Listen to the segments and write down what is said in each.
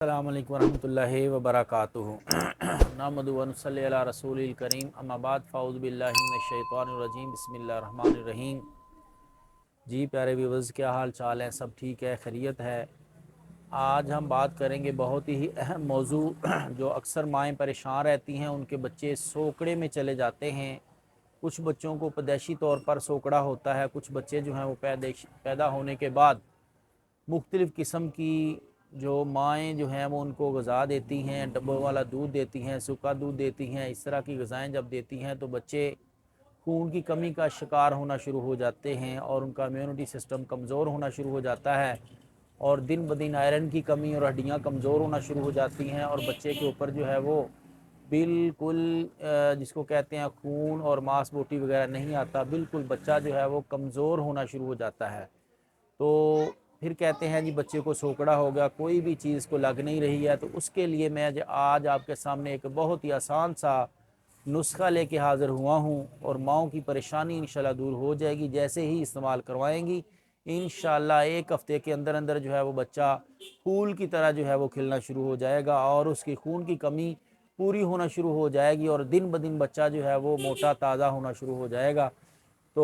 अस्सलाम वालेकुम रहमतुल्लाहि व बरकातुहू। नहमदु व नसल्ली अला रसूलिल करीम, अम्मा बाद, फ़ाऊज़ु बिल्लाहि मिनश शैतानिर रजीम, बिस्मिल्लाहिर रहमानिर रहीम। जी प्यारे व्यूअर्स, क्या हाल चाल है? सब ठीक है, खैरियत है। आज हम बात करेंगे बहुत ही अहम मौजू जो अक्सर माएँ परेशान रहती हैं, उनके बच्चे सोकड़े में चले जाते हैं। कुछ बच्चों को पैदाइशी तौर पर सोकड़ा होता है, कुछ बच्चे जो हैं वो पैदा होने के बाद मुख्तलिफ़ किस्म की जो माएँ जो हैं वो उनको ग़िज़ा देती हैं, डब्बों वाला दूध देती हैं, सूखा दूध देती हैं। इस तरह की ग़िज़ाएँ जब देती हैं तो बच्चे खून की कमी का शिकार होना शुरू हो जाते हैं और उनका इम्यूनिटी सिस्टम कमज़ोर होना शुरू हो जाता है और दिन ब दिन आयरन की कमी और हड्डियाँ कमज़ोर होना शुरू हो जाती हैं और बच्चे के ऊपर जो है वो बिल्कुल जिसको कहते हैं खून और मांसपेशी वगैरह नहीं आता, बिल्कुल बच्चा जो है वो कमज़ोर होना शुरू हो जाता है। तो फिर कहते हैं जी बच्चे को सोकड़ा हो गया, कोई भी चीज़ को लग नहीं रही है। तो उसके लिए मैं आज आपके सामने एक बहुत ही आसान सा नुस्खा लेके हाज़िर हुआ हूँ और माँओं की परेशानी इंशाल्लाह दूर हो जाएगी जैसे ही इस्तेमाल करवाएंगी। इंशाल्लाह एक हफ़्ते के अंदर अंदर जो है वो बच्चा फूल की तरह जो है वो खिलना शुरू हो जाएगा और उसकी खून की कमी पूरी होना शुरू हो जाएगी और दिन ब दिन बच्चा जो है वो मोटा ताज़ा होना शुरू हो जाएगा। तो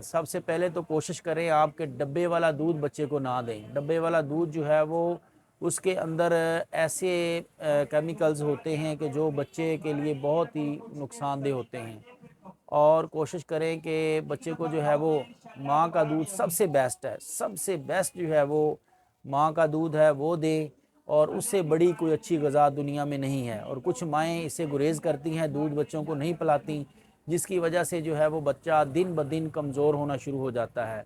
सबसे पहले तो कोशिश करें आपके डब्बे वाला दूध बच्चे को ना दें। डब्बे वाला दूध जो है वो उसके अंदर ऐसे केमिकल्स होते हैं कि जो बच्चे के लिए बहुत ही नुकसानदेह होते हैं और कोशिश करें कि बच्चे को जो है वो माँ का दूध सबसे बेस्ट है, सबसे बेस्ट जो है वो माँ का दूध है वो दें और उससे बड़ी कोई अच्छी ग़िज़ा दुनिया में नहीं है। और कुछ माएँ इससे गुरेज़ करती हैं, दूध बच्चों को नहीं पिलाती, जिसकी वजह से जो है वो बच्चा दिन ब दिन कमज़ोर होना शुरू हो जाता है।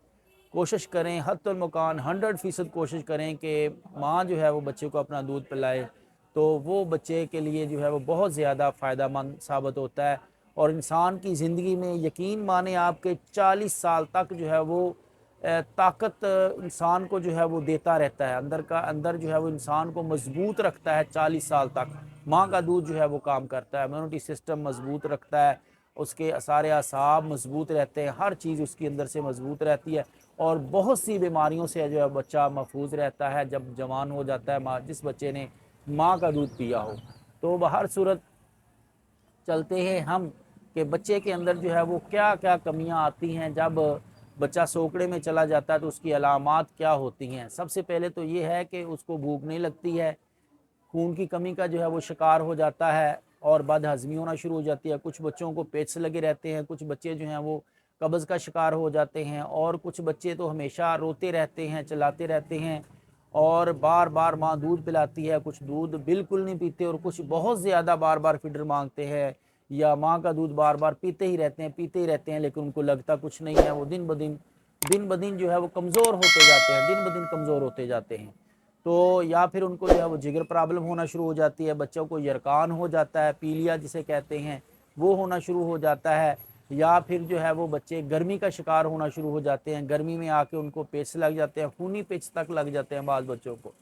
कोशिश करें हत्तुल मुकान 100% कोशिश करें कि माँ जो है वो बच्चे को अपना दूध पिलाए, तो वो बच्चे के लिए जो है वो बहुत ज़्यादा फ़ायदेमंद साबित होता है और इंसान की ज़िंदगी में यकीन माने आपके 40 साल तक जो है वो ताकत इंसान को जो है वो देता रहता है, अंदर जो है वो इंसान को मजबूत रखता है 40 साल तक। माँ का दूध जो है वो काम करता है, इम्यूनिटी सिस्टम मजबूत रखता है, उसके सारे असाब मजबूत रहते हैं, हर चीज़ उसके अंदर से मजबूत रहती है और बहुत सी बीमारियों से जो है बच्चा महफूज रहता है जब जवान हो जाता है, माँ जिस बच्चे ने माँ का दूध पिया हो। तो बहर सूरत चलते हैं हम कि बच्चे के अंदर जो है वो क्या क्या कमियां आती हैं जब बच्चा सोकड़े में चला जाता है, तो उसकी अलामात क्या होती हैं। सबसे पहले तो ये है कि उसको भूख नहीं लगती है, खून की कमी का जो है वो शिकार हो जाता है और बदहज़मी होना शुरू हो जाती है। कुछ बच्चों को पेट्स लगे रहते हैं, कुछ बच्चे जो हैं वो कब्ज़ का शिकार हो जाते हैं और कुछ बच्चे तो हमेशा रोते रहते हैं, चिल्लाते रहते हैं और बार बार माँ दूध पिलाती है, कुछ दूध बिल्कुल नहीं पीते और कुछ बहुत ज़्यादा बार बार फीडर मांगते हैं या माँ का दूध बार बार पीते ही रहते हैं लेकिन उनको लगता कुछ नहीं है। वो दिन ब दिन जो है वो कमज़ोर होते जाते हैं, दिन ब दिन कमज़ोर होते जाते हैं। तो या फिर उनको जो है वो जिगर प्रॉब्लम होना शुरू हो जाती है, बच्चों को यरकान हो जाता है, पीलिया जिसे कहते हैं वो होना शुरू हो जाता है, या फिर जो है वो बच्चे गर्मी का शिकार होना शुरू हो जाते हैं, गर्मी में आके उनको पेच लग जाते हैं, खूनी पेच तक लग जाते हैं बाज़ बच्चों को।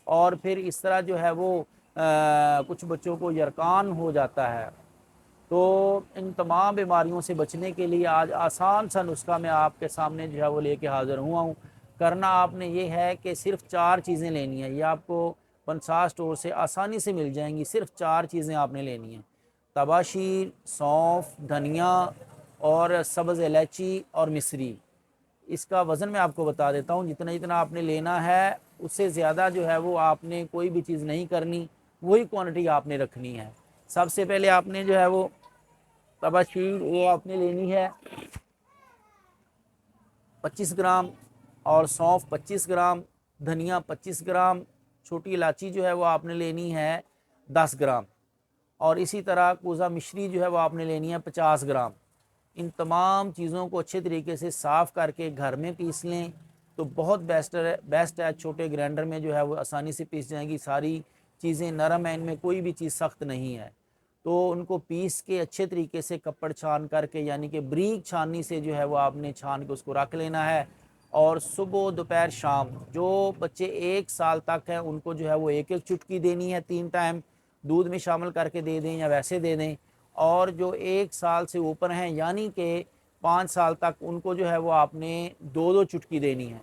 और फिर इस तरह जो है वो कुछ बच्चों को यरकान हो जाता है। तो इन तमाम बीमारियों से बचने के लिए आज आसान सा नुस्खा मैं आपके सामने जो है वो लेके हाज़िर हुआ हूँ। करना आपने ये है कि सिर्फ 4 चीज़ें लेनी है, ये आपको पंसार स्टोर से आसानी से मिल जाएंगी। सिर्फ 4 चीज़ें आपने लेनी हैं, तबाशीर, सौंफ, धनिया और सब्ज़ इलायची और मिश्री। इसका वज़न मैं आपको बता देता हूँ, जितना जितना आपने लेना है उससे ज़्यादा जो है वो आपने कोई भी चीज़ नहीं करनी, वही क्वांटिटी आपने रखनी है। सबसे पहले आपने जो है वो तबाशीर वो आपने लेनी है 25 ग्राम और सौंफ 25 ग्राम, धनिया 25 ग्राम, छोटी इलायची जो है वो आपने लेनी है 10 ग्राम और इसी तरह कोज़ा मिश्री जो है वो आपने लेनी है 50 ग्राम। इन तमाम चीज़ों को अच्छे तरीके से साफ़ करके घर में पीस लें तो बहुत बेस्ट है। छोटे ग्राइंडर में जो है वो आसानी से पीस जाएंगी, सारी चीज़ें नरम हैं, इनमें कोई भी चीज़ सख्त नहीं है। तो उनको पीस के अच्छे तरीके से कपड़ छान करके यानी कि ब्रीक छाननी से जो है वो आपने छान के उसको रख लेना है और सुबह दोपहर शाम जो बच्चे 1 साल तक हैं उनको जो है वो एक एक चुटकी देनी है, 3 टाइम दूध में शामिल करके दे दें या वैसे दे दें। और जो 1 साल से ऊपर हैं यानी कि 5 साल तक, उनको जो है वो आपने 2-2 चुटकी देनी है।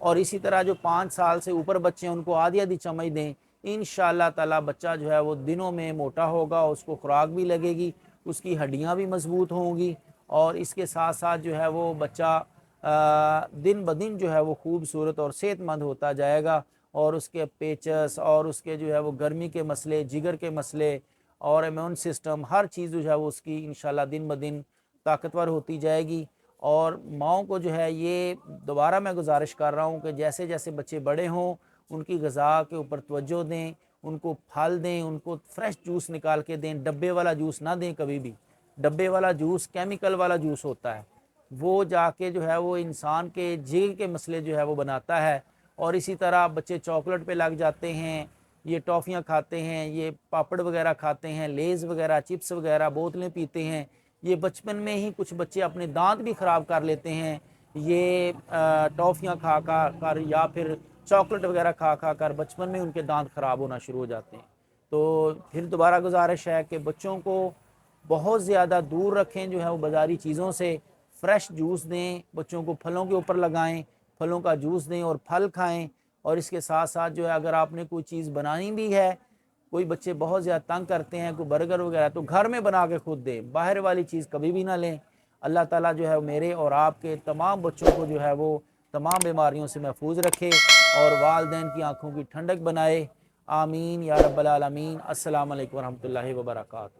और इसी तरह जो 5 साल से ऊपर बच्चे हैं उनको आधी आधी चम्मच दें, انشاءاللہ تعالی بچہ جو ہے وہ دنوں میں موٹا ہوگا، اس کو خوراک بھی لگے گی، اس کی ہڈیاں بھی مضبوط ہوں گی، اور اس کے ساتھ ساتھ جو ہے وہ بچہ دن بدن جو ہے وہ خوبصورت اور صحت مند ہوتا جائے گا، اور اس کے پیچس اور اس کے جو ہے وہ گرمی کے مسئلے، جگر کے مسئلے اور امیون سسٹم، ہر چیز جو ہے وہ اس کی انشاءاللہ دن بدن طاقتور ہوتی جائے گی۔ اور ماؤں کو جو ہے یہ دوبارہ میں گزارش کر رہا ہوں کہ جیسے جیسے بچے بڑے ہوں ان کی غذا کے اوپر توجہ دیں، ان کو پھل دیں، ان کو فریش جوس نکال کے دیں، ڈبے والا جوس نہ دیں کبھی بھی۔ ڈبے والا جوس کیمیکل والا جوس ہوتا ہے، وہ جا کے جو ہے وہ انسان کے جگر کے مسئلے جو ہے وہ بناتا ہے۔ اور اسی طرح بچے چاکلیٹ پہ لگ جاتے ہیں، یہ ٹافیاں کھاتے ہیں، یہ پاپڑ وغیرہ کھاتے ہیں، لیز وغیرہ، چپس وغیرہ، بوتلیں پیتے ہیں، یہ بچپن میں ہی کچھ بچے اپنے دانت بھی خراب کر لیتے ہیں یہ ٹافیاں کھا کر یا پھر چاکلیٹ وغیرہ کھا کر بچپن میں ان کے دانت خراب ہونا شروع ہو جاتے ہیں۔ تو پھر دوبارہ گزارش ہے کہ بچوں کو بہت زیادہ دور رکھیں جو ہے وہ بازاری چیزوں سے، فریش جوس دیں، بچوں کو پھلوں کے اوپر لگائیں، پھلوں کا جوس دیں اور پھل کھائیں۔ اور اس کے ساتھ ساتھ جو ہے اگر آپ نے کوئی چیز بنانی بھی ہے، کوئی بچے بہت زیادہ تنگ کرتے ہیں کوئی برگر وغیرہ، تو گھر میں بنا کے خود دیں، باہر والی چیز کبھی بھی نہ لیں۔ اللہ تعالیٰ جو ہے میرے اور آپ کے تمام بچوں کو جو ہے وہ تمام بیماریوں سے محفوظ رکھے اور والدین کی آنکھوں کی ٹھنڈک بنائے، آمین یا رب العالمین۔ السلام علیکم ورحمۃ اللہ وبرکاتہ۔